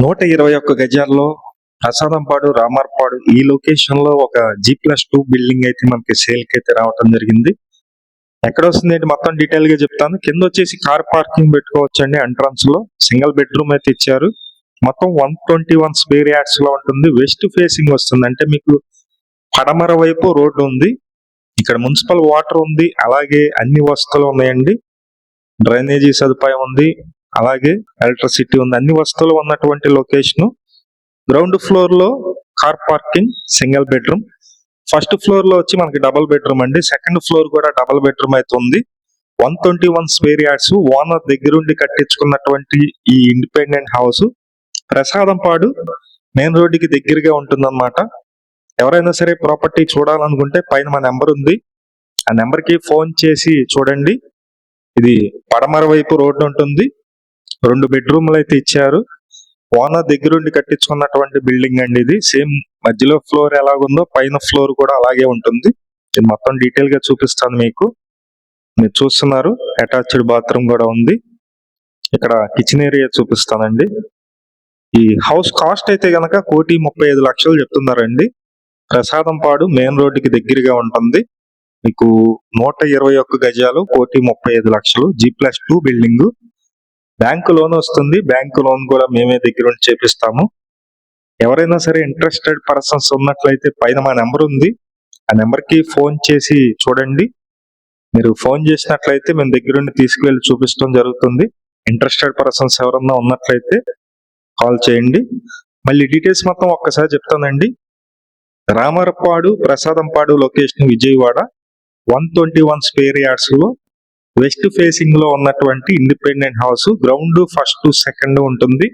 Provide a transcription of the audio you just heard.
121 గజాల్లో ప్రసాదంపాడు, రామర్పాడు ఈ లొకేషన్ లో ఒక G+2 బిల్డింగ్ అయితే మనకి సేల్ కి అయితే రావటం జరిగింది. ఎక్కడ వస్తుంది ఏంటి మొత్తం డీటెయిల్ గా చెప్తాను. కింద వచ్చేసి కార్ పార్కింగ్ పెట్టుకోవచ్చు అండి. ఎంట్రన్స్ లో సింగిల్ బెడ్రూమ్ అయితే ఇచ్చారు. మొత్తం 121 స్క్వేర్ యార్డ్స్ లో ఉంటుంది. వెస్ట్ ఫేసింగ్ వస్తుంది, అంటే మీకు పడమర వైపు రోడ్డు ఉంది. ఇక్కడ మున్సిపల్ వాటర్ ఉంది, అలాగే అన్ని వస్తువులు ఉన్నాయండి. డ్రైనేజీ సదుపాయం ఉంది, అలాగే ఎలక్ట్రిసిటీ ఉంది. అన్ని వస్తువులు ఉన్నటువంటి లొకేషన్. గ్రౌండ్ ఫ్లోర్ లో car parking, single bedroom. First floor లో వచ్చి మనకి డబుల్ బెడ్రూమ్ అండి. సెకండ్ ఫ్లోర్ కూడా డబుల్ బెడ్రూమ్ అయితే ఉంది. 121 స్క్వేర్ యార్డ్స్ ఓనర్ దగ్గరుండి కట్టించుకున్నటువంటి ఈ ఇండిపెండెంట్ హౌస్ ప్రసాదంపాడు మెయిన్ రోడ్డుకి దగ్గరగా ఉంటుందన్నమాట. ఎవరైనా సరే ప్రాపర్టీ చూడాలనుకుంటే పైన మా నెంబర్ ఉంది, ఆ నెంబర్ కి ఫోన్ చేసి చూడండి. ఇది పడమర వైపు రోడ్డు ఉంటుంది. 2 బెడ్రూమ్లు అయితే ఇచ్చారు. ఓనర్ దగ్గరుండి కట్టించుకున్నటువంటి బిల్డింగ్ అండి ఇది. సేమ్ మధ్యలో ఫ్లోర్ ఎలాగుందో పైన ఫ్లోర్ కూడా అలాగే ఉంటుంది. నేను మొత్తం డీటెయిల్ గా చూపిస్తాను మీకు. మీరు చూస్తున్నారు, అటాచ్డ్ బాత్రూమ్ కూడా ఉంది. ఇక్కడ కిచెన్ ఏరియా చూపిస్తానండి. ఈ హౌస్ కాస్ట్ అయితే గనక 1,35,00,000 చెప్తున్నారండి. ప్రసాదంపాడు మెయిన్ రోడ్డుకి దగ్గరగా ఉంటుంది. మీకు 121 గజాలు, 1,35,00,000, G+2 బిల్డింగ్. బ్యాంకు లోన్ వస్తుంది. బ్యాంకు లోన్ కూడా మేమే దగ్గర ఉండి చేపిస్తాము. ఎవరైనా సరే ఇంట్రెస్టెడ్ పర్సన్స్ ఉన్నట్లయితే పైన మా నెంబర్ ఉంది, ఆ నెంబర్ కి ఫోన్ చేసి చూడండి. మీరు ఫోన్ చేసినట్లయితే మేము దగ్గరుండి తీసుకువెళ్ళి చూపించడం జరుగుతుంది. ఇంట్రెస్టెడ్ పర్సన్స్ ఎవరన్నా ఉన్నట్లయితే కాల్ చేయండి. మళ్ళీ డీటెయిల్స్ మొత్తం ఒక్కసారి చెప్తానండి. Ramarapadu, Prasadampadu location Vijayawada. 121 square yards లో వెస్ట్ ఫేసింగ్ లో ఉన్నటువంటి independent house. Ground first second ఉంటుంది.